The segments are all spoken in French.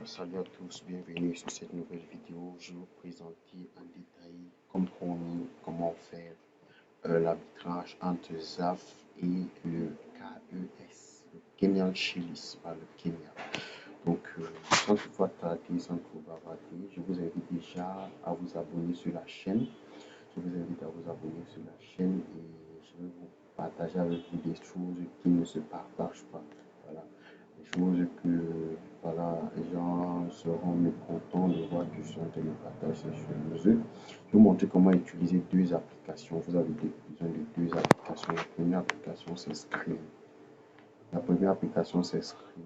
Salut à tous, bienvenue sur cette nouvelle vidéo. Je vais vous présenter en détail, comme promis, comment faire l'arbitrage entre ZAF et le KES, le Kenyan Shillings, par le Kenya. Donc, sans toutefois tarder, sans trop bavarder, je vous invite déjà à vous abonner sur la chaîne. Je vous invite à vous abonner sur la chaîne et je vais vous partager avec vous des choses qui ne se partagent pas. Voilà. Des choses que voilà, les gens seront mécontents de voir que je suis en train de partager ces choses. Je vais vous montrer comment utiliser deux applications. Vous avez besoin de deux applications. La première application, c'est Screen. La première application, c'est Screen.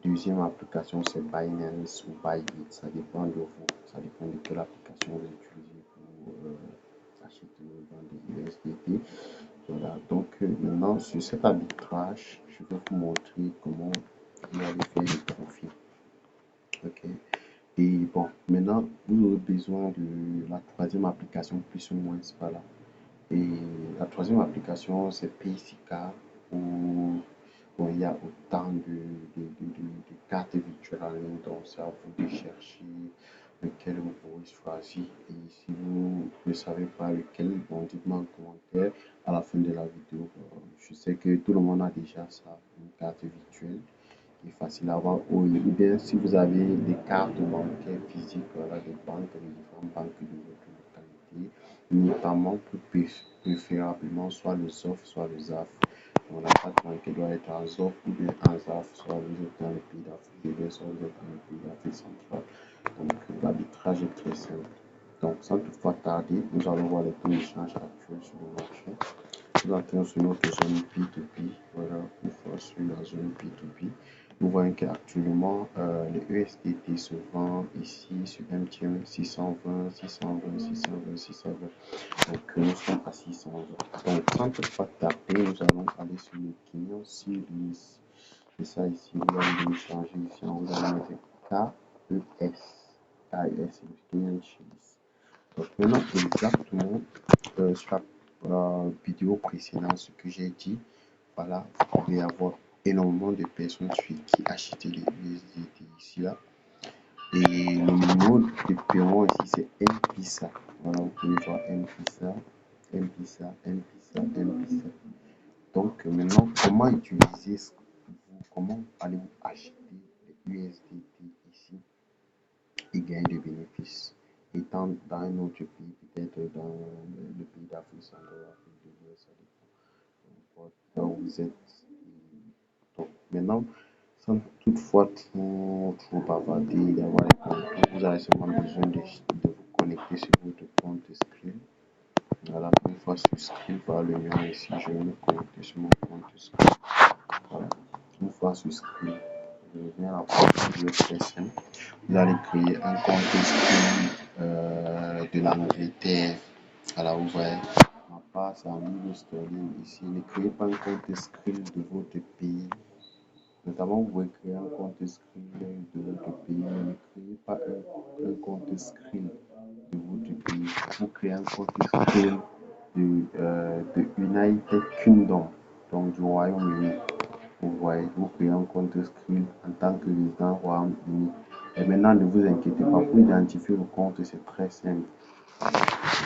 Deuxième application, c'est Binance ou Bybit. Ça dépend de vous. Ça dépend de quelle application vous utilisez pour acheter ou vendre des USDT. Voilà. Donc, maintenant, sur cet arbitrage, je vais vous montrer comment vous allez faire le profit. OK. Et bon, maintenant, vous aurez besoin de la troisième application, plus ou moins, voilà. Et la troisième application, c'est Paysica, où bon, il y a autant de cartes virtuelles en ligne, donc c'est à vous de chercher lequel vous pouvez choisir. Et si vous ne savez pas lequel, bon, dites-moi en commentaire à la fin de la vidéo. Je sais que tout le monde a déjà ça, une carte virtuelle qui est facile à avoir. Ou bien si vous avez des cartes bancaires physiques, voilà, des banques, des différentes banques de votre localité, notamment préférablement soit le ZOF, soit le ZAF. Donc, la carte bancaire doit être en ZOF ou bien en ZAF, soit vous êtes dans le pays d'Afrique, ou bien soit vous êtes dans le pays d'Afrique centrale. Donc l'arbitrage est très simple. Donc sans toutefois tarder, nous allons voir les taux d'échange actuels sur le marché. Nous entrons sur notre zone P2P. Voilà, une fois sur la zone P2P. Nous voyons qu'actuellement, le USDT se vend ici sur MTM 620, 620, 620, 620. Donc, nous sommes à 620. Donc, sans toutefois taper, nous allons aller sur le Kenyan Series. C'est ça ici. Vous allez changer ici. Vous allez mettre KES. KES, le Kenyan Series. Donc, maintenant, exactement sur la vidéo précédente, ce que j'ai dit, voilà, vous pouvez avoir énormément de personnes qui achètent les USDT ici là. Et le mode de paiement ici c'est M-Pesa. Voilà, vous pouvez voir M-Pesa, M-Pesa, M-Pesa, M-Pesa. Donc maintenant, comment utiliser comment allez-vous acheter les USDT ici et gagner des bénéfices? Étant dans un autre pays, peut-être dans le pays d'Afrique centrale, Afrique de l'Ouest, ça dépend là où vous êtes. Donc, maintenant, sans toutefois trop bavarder, d'avoir les comptes, vous avez seulement besoin de vous connecter sur votre compte Skrill. Voilà, une fois sur Skrill, par le mien ici, je vais me connecter sur mon compte Skrill. Voilà, une fois sur Skrill, je viens à la procédure très simple. Vous allez créer un compte Skrill de l'Angleterre. Alors, vous voyez, ma part, c'est en livre sterling ici. Ne créez pas un compte Skrill de votre pays. Notamment, vous pouvez créer un compte Skrill de votre pays, mais ne créez pas un compte Skrill de votre pays. Vous créez un compte Skrill de United Kingdom, donc du Royaume-Uni. Vous voyez, vous créez un compte Skrill en tant que résident Royaume-Uni. Et maintenant, ne vous inquiétez pas, pour identifier le compte, c'est très simple.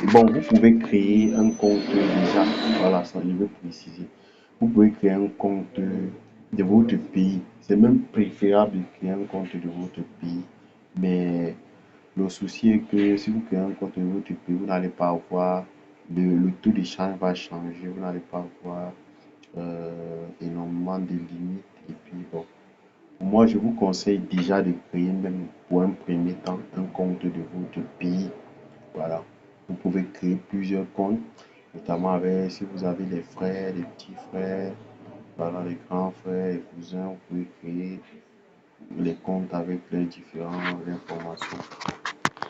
Et bon, vous pouvez créer un compte déjà, voilà, ça je veux préciser. Vous pouvez créer un compte de votre pays. C'est même préférable de créer un compte de votre pays. Mais le souci est que si vous créez un compte de votre pays, vous n'allez pas avoir, le taux d'échange va changer, vous n'allez pas avoir énormément de limites. Et puis bon, moi je vous conseille déjà de créer même pour un premier temps un compte de votre pays. Voilà. Vous pouvez créer plusieurs comptes, notamment avec, si vous avez des frères, des petits frères, voilà, les grands frères, les cousins, vous pouvez créer les comptes avec les différentes informations.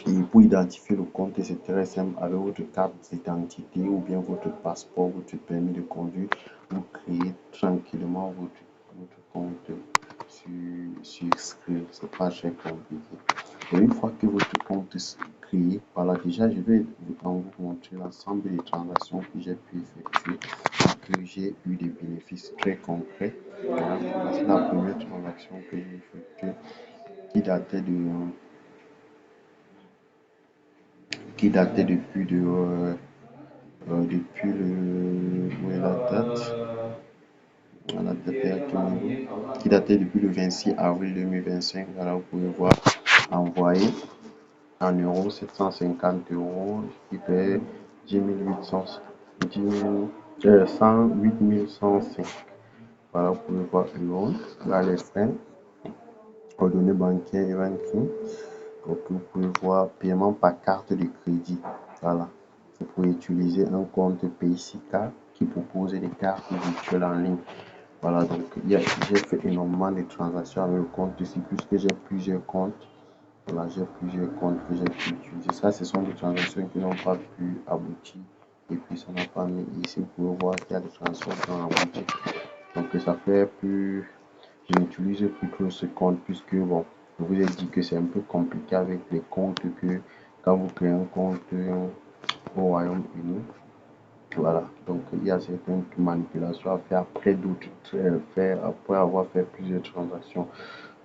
Et pour identifier le compte, c'est très simple. Avec votre carte d'identité ou bien votre passeport, votre permis de conduire, vous créez tranquillement votre compte sur Skrill. C'est pas très compliqué. Et une fois que votre compte est créé, voilà, déjà, je vais vous montrer l'ensemble des transactions que j'ai pu effectuer et que j'ai eu des bénéfices très concrets. Voilà, c'est la première transaction que j'ai effectuée. qui datait de qui datait depuis le où est la date? La date est à quel niveau? Qui datait depuis le 26 avril 2025. Voilà, vous pouvez voir envoyé en euros 750 euros, ce qui fait 10 800, 10 000, 108 105. Voilà, vous pouvez voir euros. Là, les frais, coordonnées bancaires et banking. Donc, vous pouvez voir paiement par carte de crédit. Voilà. Vous pouvez utiliser un compte PaySika qui propose des cartes virtuelles en ligne. Voilà, donc j'ai fait énormément de transactions avec le compte ici, puisque j'ai plusieurs comptes. Voilà, j'ai plusieurs comptes que j'ai pu utiliser. Ça, ce sont des transactions qui n'ont pas pu aboutir. Et puis, ça n'a pas mis ici. Vous pouvez voir qu'il y a des transactions qui ont abouti. Donc, ça fait plus. Je n'utilise plus trop ce compte, puisque, bon, je vous ai dit que c'est un peu compliqué avec les comptes que quand vous créez un compte au Royaume-Uni. Voilà, donc il y a certaines manipulations à faire après d'autres faire après avoir fait plusieurs transactions.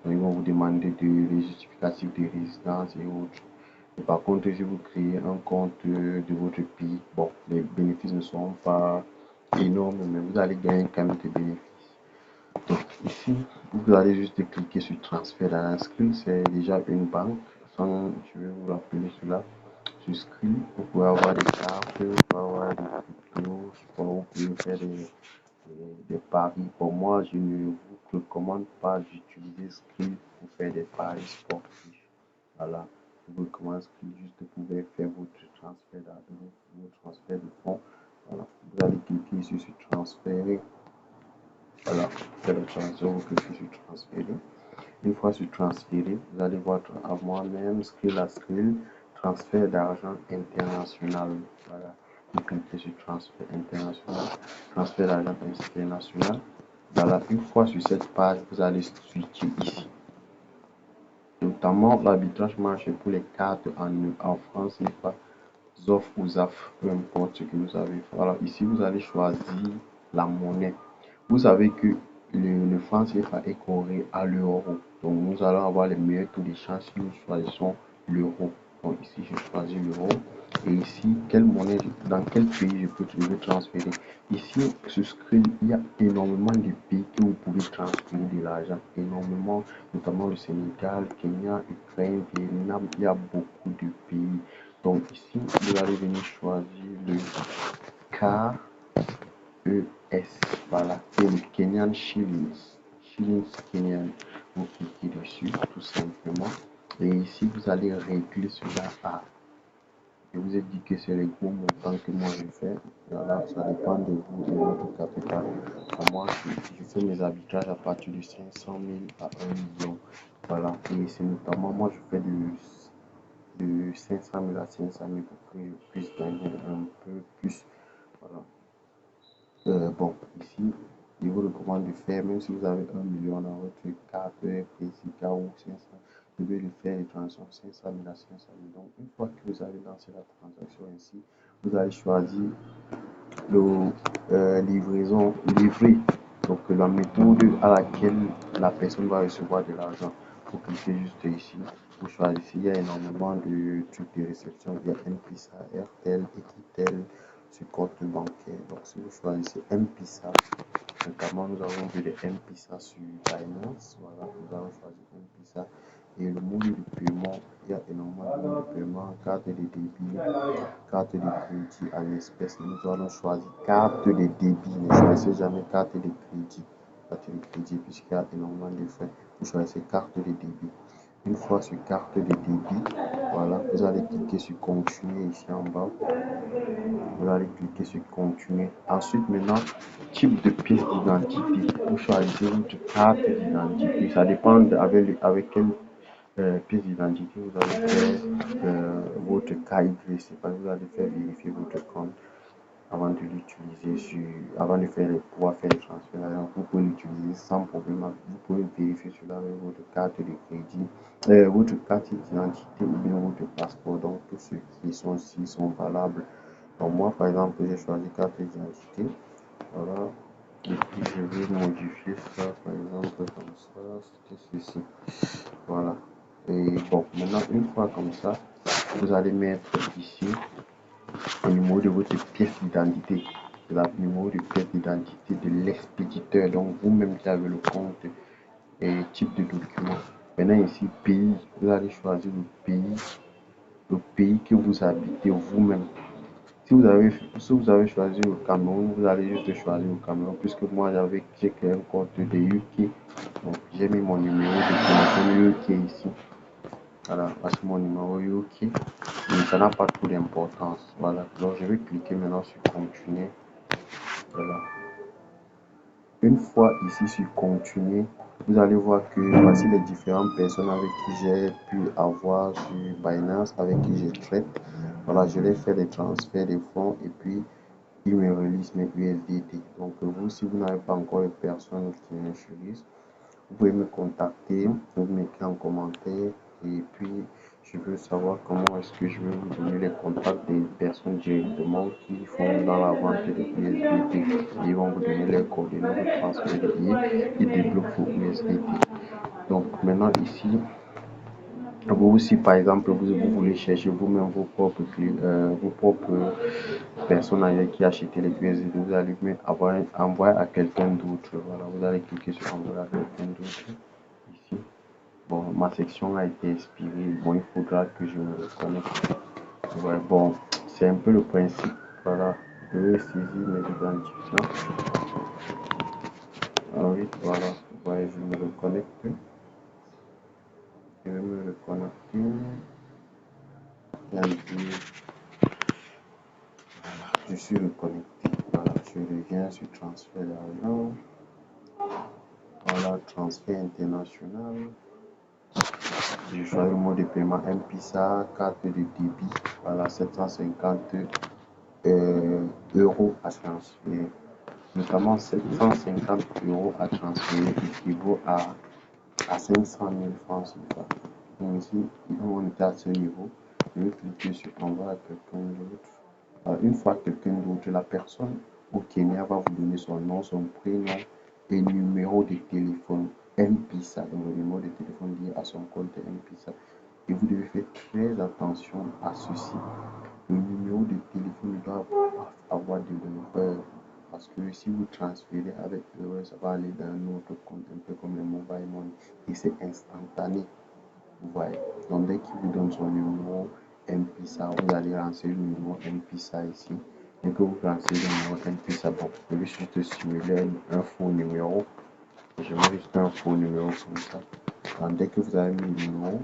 Donc, ils vont vous demander les justificatifs de résidence et autres. Et par contre, si vous créez un compte de votre pays, bon, les bénéfices ne seront pas énormes, mais vous allez gagner quand même des bénéfices. Donc ici, vous allez juste cliquer sur transfert à l'inscrit, c'est déjà une banque. Sans, je vais vous rappeler cela. Sur Skrill, vous pouvez avoir des cartes, vous pouvez avoir des cryptos, vous pouvez faire des paris. Pour moi, je ne vous recommande pas d'utiliser Skrill pour faire des paris sportifs. Voilà, je vous recommande Skrill juste pour faire votre transfert d'argent, votre transfert de fonds. Voilà, vous allez cliquer ici sur transférer. Voilà, faire le transfert, vous cliquez sur transférer. Une fois sur transférer, vous allez voir à moi-même, Skrill à Skrill, transfert d'argent international. Voilà, vous cliquez sur transfert international, transfert d'argent international. Voilà, une fois sur cette page, vous allez switcher ici. Notamment, l'arbitrage marche pour les cartes en France, n'est pas ZOF ou ZAF, peu importe ce que vous avez. Voilà, ici, vous allez choisir la monnaie. Vous savez que le franc CFA est corrélé à l'euro. Donc, nous allons avoir les meilleurs taux de chance si nous choisissons l'euro. Donc, ici, je choisis l'euro. Et ici, quelle monnaie, dans quel pays je veux transférer. Ici, sur Skrill, il y a énormément de pays que vous pouvez transférer de l'argent. Énormément, notamment le Sénégal, Kenya, Ukraine, Vietnam. Il y a beaucoup de pays. Donc, ici, vous allez venir choisir le K. ES, voilà, et le Kenyan Shillings, Shillings Kenyan, vous cliquez dessus tout simplement, et ici vous allez régler cela à, je vous ai dit que c'est les gros montants que moi je fais, voilà, ça dépend de vous, de votre capital. Pour moi, je fais mes arbitrages à partir de 500 000 à 1 million, voilà, et c'est notamment, moi je fais de 500 000 à 500 000 pour que je puisse gagner un peu plus, voilà. Bon, ici, je vous recommande de faire, même si vous avez 1 million dans votre carte PCK ou 500, vous devez le faire les transactions 500 000 à 500 000. Donc, une fois que vous avez lancé la transaction ici, vous allez choisir le livraison, livrer. Donc, la méthode à laquelle la personne va recevoir de l'argent. Vous cliquez juste ici, vous choisissez. Il y a énormément de trucs de réception. Il y a M-Pesa, RTL, Equitel, sur compte bancaire. Donc, si vous choisissez M-Pesa, notamment nous avons vu les M-Pesa sur Binance. Voilà, nous allons choisir M-Pesa. Et le mode de paiement, il y a énormément de modes de paiement, carte de débit, carte de crédit en espèces. Nous allons choisir carte de débit. Ne choisissez jamais carte de crédit. Carte de crédit, puisqu'il y a énormément de frais. Vous choisissez carte de débit. Une fois sur carte de débit, voilà, vous allez cliquer sur continuer ici en bas. Vous allez cliquer sur continuer. Ensuite, maintenant, type de pièce d'identité. Vous choisissez votre carte d'identité. Ça dépend avec quelle pièce d'identité vous allez faire votre KYC. C'est pas vous allez faire vérifier votre compte avant de l'utiliser avant de pouvoir faire les transferts. Alors, vous pouvez l'utiliser sans problème. Vous pouvez vérifier cela avec votre carte de crédit, votre carte d'identité ou bien votre passeport. Donc, tous ceux qui sont ici sont valables. Donc, moi, par exemple, j'ai choisi carte d'identité. Voilà. Et puis, je vais modifier ça, par exemple, comme ça. C'était ceci. Voilà. Bon, maintenant, une fois comme ça, vous allez mettre ici le numéro de votre pièce d'identité. Le numéro de pièce d'identité de l'expéditeur. Donc, vous-même qui avez le compte et type de document. Maintenant, ici, pays, vous allez choisir le pays que vous habitez vous-même. Si vous avez choisi le Cameroun, vous allez juste choisir le Cameroun, puisque moi j'ai créé un compte de UK. Donc j'ai mis mon numéro de téléphone UK ici. Voilà, voici mon numéro UK. Mais ça n'a pas trop d'importance. Voilà. Donc je vais cliquer maintenant sur continuer. Voilà. Une fois ici sur continuer, vous allez voir que voici les différentes personnes avec qui j'ai pu avoir sur Binance, avec qui je traite. Voilà, je vais faire des transferts de fonds et puis ils me relisent mes USDT. Donc vous, si vous n'avez pas encore de personnes qui m'utilisent, vous pouvez me contacter, vous m'écrire en commentaire et puis je veux savoir comment est-ce que je vais vous donner les contacts des personnes directement qui font dans la vente de USDT. Ils vont vous donner les coordonnées de transfert de billets et débloquent vos USDT. Donc maintenant ici, vous aussi par exemple, vous voulez chercher vous-même vos propres personnes avec qui acheter les USDT, vous allez envoyer à quelqu'un d'autre. Voilà, vous allez cliquer sur envoyer à quelqu'un d'autre ici. Bon, ma section a été expirée. Bon, il faudra que je me reconnecte. Ouais, bon, c'est un peu le principe. Voilà, je vais saisir mes identifiants. Ah oui, voilà. Ouais, je me reconnecte. Je vais me reconnecter. Et puis, je suis reconnecté. Voilà, je reviens sur transfert d'argent. Voilà, transfert international. Je choisis le mode de paiement M-Pesa, carte de débit. Voilà, 750 euros à transférer. Notamment 750 euros à transférer équivaut à 500 000 francs CFA. Donc ici, on est à ce niveau. Je vais cliquer sur envoi à quelqu'un d'autre. Une fois quelqu'un d'autre, la personne au Kenya va vous donner son nom, son prénom et numéro de téléphone M-Pesa, donc le numéro de téléphone lié à son compte M-Pesa. Et vous devez faire très attention à ceci. Le numéro de téléphone doit avoir de l'erreur. Parce que si vous transférez avec l'erreur, ça va aller dans un autre compte, un peu comme le mobile money. Et c'est instantané. Vous voyez. Donc dès qu'il vous donne son numéro M-Pesa, vous allez renseigner le numéro M-Pesa ici. Dès que vous renseignez le numéro M-Pesa, bon, vous devez juste simuler un faux numéro. Je mets juste un faux numéro comme ça. Donc, dès que vous avez mis le numéro,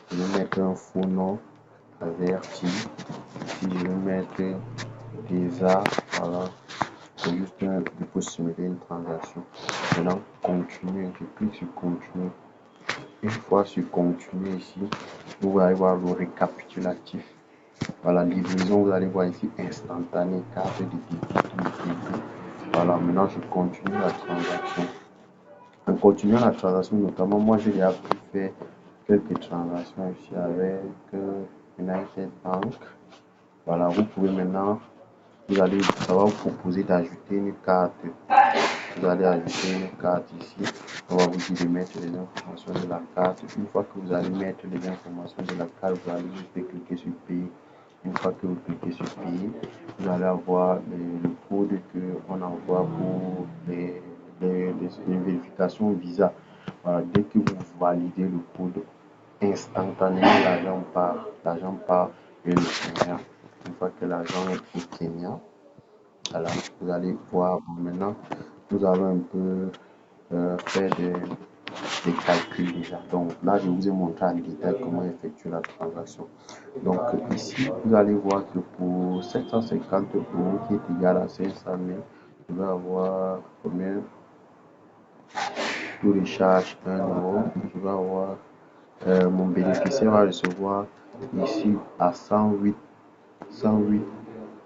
vous allez mettre un faux nom averti. Ici, je vais mettre déjà, voilà, c'est juste pour simuler une transaction. Maintenant, continuer, je clique sur continuer. Une fois sur continuer ici, vous allez voir le récapitulatif. Voilà, livraison, vous allez voir ici instantané, carte de débit. Voilà, maintenant je continue la transaction. En continuant la transaction, notamment, moi j'ai déjà pu faire quelques transactions ici avec United Bank. Voilà, vous pouvez maintenant, ça va vous proposer d'ajouter une carte. Vous allez ajouter une carte ici. On va vous dire de mettre les informations de la carte. Une fois que vous allez mettre les informations de la carte, vous allez juste cliquer sur payer. Une fois que vous cliquez sur payer, vous allez avoir le code qu'on envoie pour les vérifications Visa. Voilà, dès que vous validez le code, instantanément l'argent part vers le Kenya. Une fois que l'argent est au Kenya, alors vous allez voir maintenant, nous allons un peu faire des calculs déjà. Donc là, je vous ai montré en détail comment effectuer la transaction. Donc ici, vous allez voir que pour 750 euros qui est égal à 500 000, je vais avoir combien? Tout de charge 1 euro. Je vais avoir mon bénéficiaire va recevoir ici à 108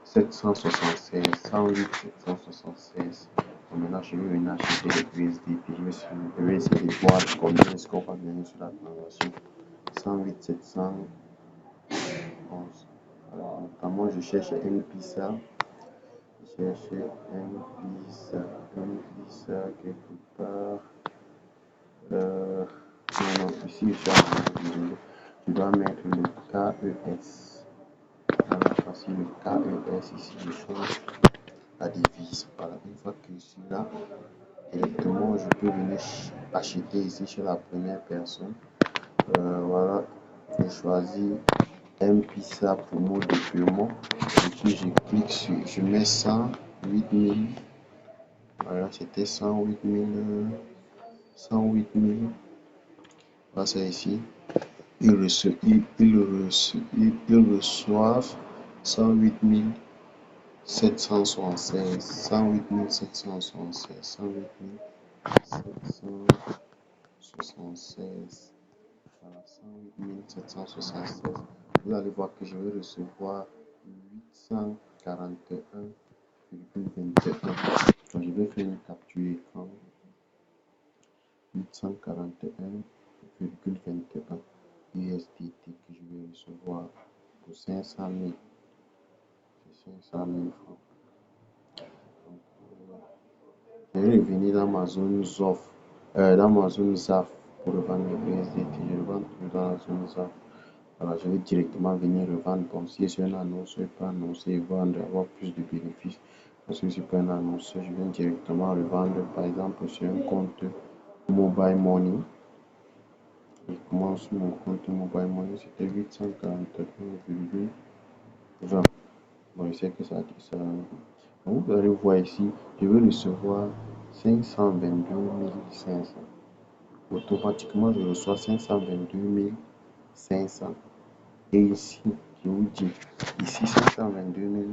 776 776. Donc maintenant, je vais venir acheter les USDT. Je vais essayer de voir combien est-ce qu'on va gagner sur la transaction. 108 711. Alors, notamment, je cherche M-Pesa. Je cherche M-Pesa quelque part. Non, ici, je suis en désolé. tu dois mettre le KES. Voilà, voici le KES ici, je change la devise. Voilà, une fois que je suis là, directement, je peux venir acheter ici chez la première personne. Voilà, je choisis M-Pesa pour mot de paiement. Et puis je clique sur, je mets 108 000. Voilà, c'était 108 000. 108 000. Voilà, c'est ici. Ils reçoivent 108 776. 108 776. 108 776. Voilà, 108 776. Vous allez voir que je vais recevoir 841,21. Donc, je vais faire une capture écran. 841,21 USDT que je vais recevoir pour 500 000. C'est 500 000 francs. Donc, je vais revenir dans ma zone ZOF, dans ma zone ZAF pour revendre le USDT. Je revends toujours dans la zone ZAF. Alors, je vais directement venir revendre. Bon, si je suis un annonceur, je peux annoncer et vendre, avoir plus de bénéfices. Parce que si je suis pas un annonceur, je viens directement revendre, par exemple, sur un compte Mobile Money. Je commence mon compte Mobile Money, c'était 841,20. Bon, je sais que ça dit ça. Donc, vous allez voir ici, je vais recevoir 522 500. Automatiquement, je reçois 522 500. Et ici, je vous dis, ici 22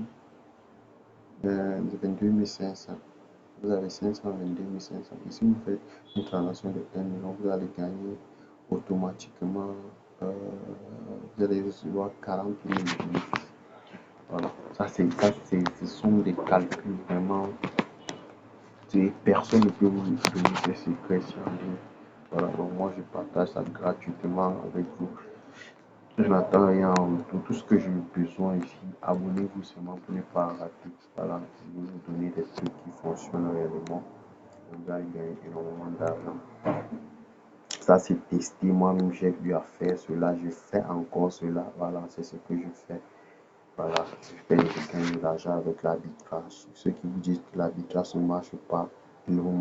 500. Vous avez 522 500. Ici, vous faites une transaction de 1 million, vous allez gagner automatiquement, vous allez recevoir 40 000 de bénéfices. Voilà, ce sont des calculs vraiment. Personne ne peut vous donner ces secrets sur en ligne. Voilà, donc moi je partage ça gratuitement avec vous. Je n'attends rien en retour. Tout ce que j'ai besoin ici, abonnez-vous seulement pour ne pas rater. Voilà, je vais vous donner des trucs qui fonctionnent réellement. Vous allez gagner énormément d'argent. Ça c'est testé, moi-même j'ai eu à faire cela, je fais encore cela. Voilà, c'est ce que je fais. Voilà, je gagne de l'argent avec l'arbitrage. Ceux qui vous disent que l'arbitrage ne marche pas, ils n'ont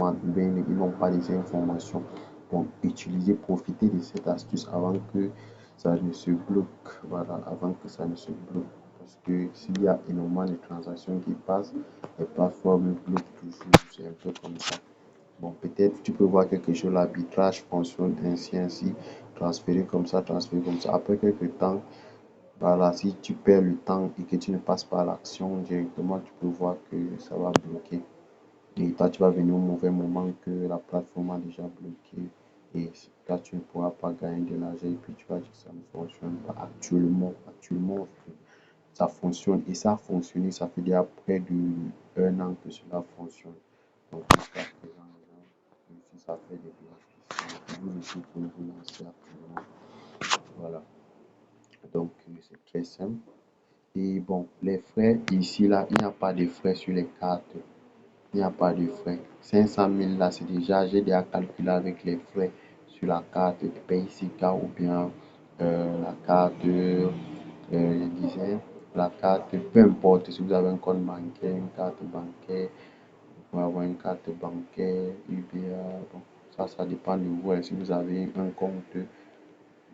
pas les informations. Bon, utilisez, profitez de cette astuce avant que ça ne se bloque. Voilà, avant que ça ne se bloque. Parce que s'il y a énormément de transactions qui passent, les plateformes bloquent toujours. C'est un peu comme ça. Bon, peut-être tu peux voir quelque chose, l'arbitrage fonctionne ainsi, transférer comme ça, transférer comme ça. Après quelques temps, voilà, si tu perds le temps et que tu ne passes pas à l'action directement, tu peux voir que ça va bloquer. Et toi, tu vas venir au mauvais moment que la plateforme a déjà bloqué. Et là, tu ne pourras pas gagner de l'argent. Et puis, tu vas dire que ça ne fonctionne pas actuellement, ça fonctionne. Et ça a fonctionné, ça fait déjà près d'un an que cela fonctionne. Donc, jusqu'à présent, si ça fait des bénéfices, vous aussi pouvez vous lancer actuellement. Voilà. Donc, c'est très simple. Et bon, les frais, ici, là, il n'y a pas de frais sur les cartes. Il n'y a pas de frais. 500 000 là, c'est déjà, j'ai déjà calculé avec les frais sur la carte de PaySika ou bien la carte, je disais, la carte, peu importe si vous avez un compte bancaire, une carte bancaire, vous pouvez avoir une carte bancaire, UBA, bon, ça dépend de vous. Et si vous avez un compte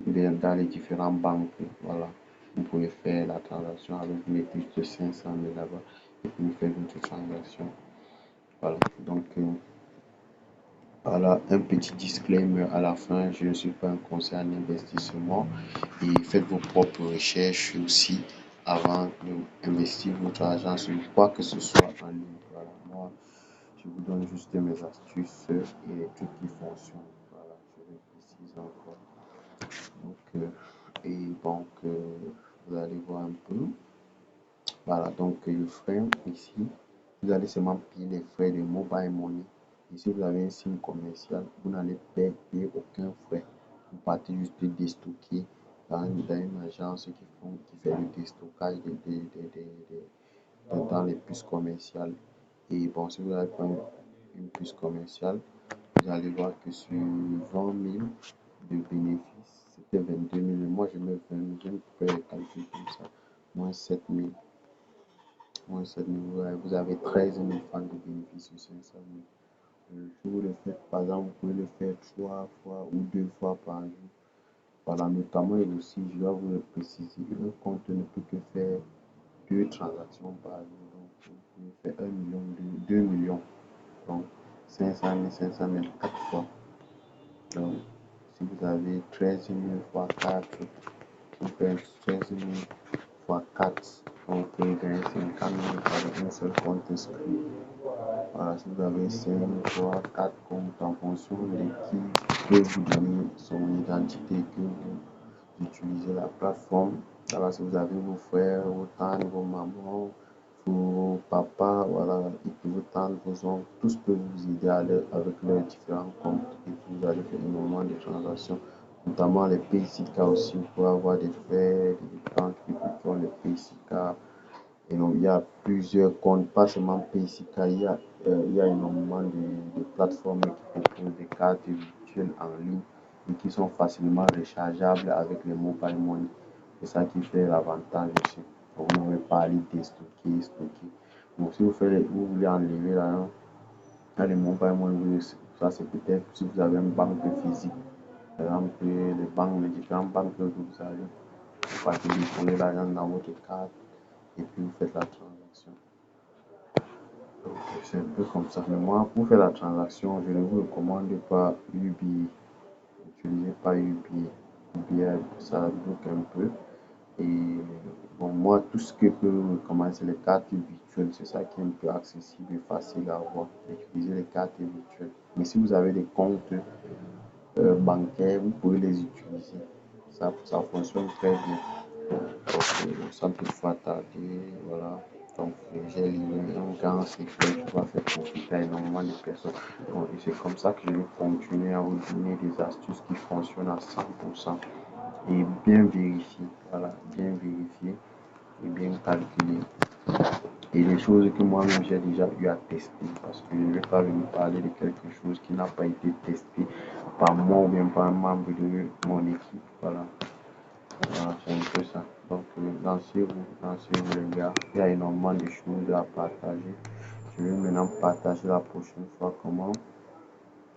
dans les différentes banques, voilà, vous pouvez faire la transaction avec, vous mettez de 500 000 là-bas et puis vous faites votre transaction. Voilà, donc voilà un petit disclaimer à la fin, je ne suis pas un conseiller en investissement et faites vos propres recherches aussi avant d'investir votre argent sur quoi que ce soit en ligne. Voilà, moi je vous donne juste mes astuces et les trucs qui fonctionnent. Voilà, je vais préciser encore. Donc, et donc, vous allez voir un peu. Voilà, donc le frais ici, vous allez seulement payer les frais de mobile money. Et si vous avez un SIM commercial, vous n'allez payer aucun frais. Vous partez juste de déstocker dans une agence qui fait le déstockage dans les puces commerciales. Et bon, si vous avez une puce commerciale, vous allez voir que sur 20 000 de bénéfices, c'était 22 000. moi je mets 20 000, je ne peux pas les calculer comme ça. Moins 7 000, vous avez 13 000 francs de bénéfices sur 500 000. Si vous le faites, par exemple, vous pouvez le faire 3 fois ou 2 fois par jour. Voilà, notamment et aussi, je dois vous le préciser, un compte ne peut que faire 2 transactions par jour. Donc, vous pouvez faire 1 million, 2 millions. Donc, 500 000, 4 fois. Donc, si vous avez 13 000 fois 4, vous faites 13 000 fois 4, donc vous pouvez gagner 50 000 avec un seul compte inscrit. Voilà, si vous avez 5 fois 4 comptes en fonction de qui peut vous donner son identité que vous utilisez la plateforme. Alors, si vous avez vos frères, vos tantes, vos mamans, vos papas, voilà, et que vos tantes, vos oncles, tous peuvent vous aider avec leurs différents comptes et que vous allez faire énormément de transactions, notamment les PaySika aussi. Vous pouvez avoir des frères, des tantes qui ont les PaySika. Et donc, il y a plusieurs comptes, pas seulement PaySika, il y a énormément de plateformes qui proposent des cartes virtuelles en ligne et qui sont facilement rechargeables avec les mobile money. C'est ça qui fait l'avantage aussi. Vous n'avez pas à aller stocker. Donc, si vous voulez enlever là, les mobile money, ça c'est peut-être si vous avez une banque physique. Par exemple, les différentes banques que vous avez, vous partez déposer l'argent dans votre carte et puis vous faites la transaction. Donc, c'est un peu comme ça. Mais moi, pour faire la transaction, je ne vous recommande pas UBI. N'utilisez pas UBI. UBI, ça bloque un peu. Et bon, moi, tout ce que je peux recommander, c'est les cartes virtuelles. C'est ça qui est un peu accessible et facile à avoir. Utiliser les cartes virtuelles. Mais si vous avez des comptes bancaires, vous pouvez les utiliser. Ça fonctionne très bien. Donc, sans toutefois tarder, voilà. Donc, j'ai livré un grand secret qui va faire profiter à énormément de personnes. Donc, et c'est comme ça que je vais continuer à vous donner des astuces qui fonctionnent à 100% et bien vérifiées. Voilà, bien vérifiées et bien calculées. Et les choses que moi-même j'ai déjà eu à tester parce que je ne vais pas venir parler de quelque chose qui n'a pas été testé par moi ou bien par un membre de mon équipe. Voilà. Voilà, c'est un peu ça. Donc, lancez-vous les gars. Il y a énormément de choses à partager. Je vais maintenant partager la prochaine fois comment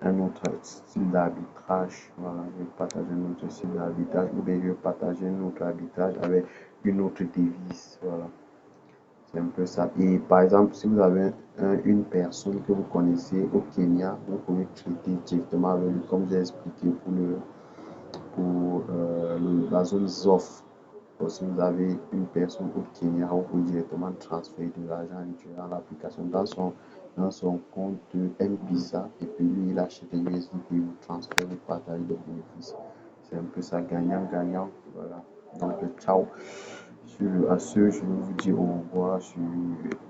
un autre style d'arbitrage. Voilà, je vais partager un autre style d'arbitrage ou bien je vais partager un autre arbitrage avec une autre devise. Voilà, c'est un peu ça. Et par exemple, si vous avez une personne que vous connaissez au Kenya, vous pouvez traiter directement avec lui, comme j'ai expliqué pour la zone ZOF. Si vous avez une personne au Kenya, vous pouvez directement transférer de l'argent en utilisant l'application dans son compte M-Pesa et puis lui, il achète les USD et vous transfère, vous partagez les bénéfices. C'est un peu ça, gagnant-gagnant. Voilà. Donc, ciao. À ce, je vous dis au revoir,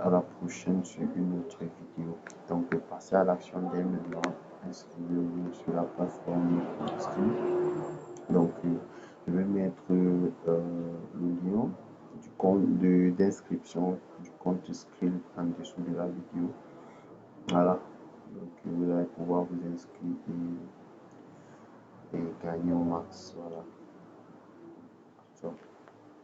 à la prochaine sur une autre vidéo. Donc, passez à l'action dès maintenant. Inscrivez-vous sur la plateforme Steam. Donc, je vais mettre le lien du compte d'inscription du compte Skrill en dessous de la vidéo. Voilà. Donc, vous allez pouvoir vous inscrire et gagner au max. Voilà. Ciao.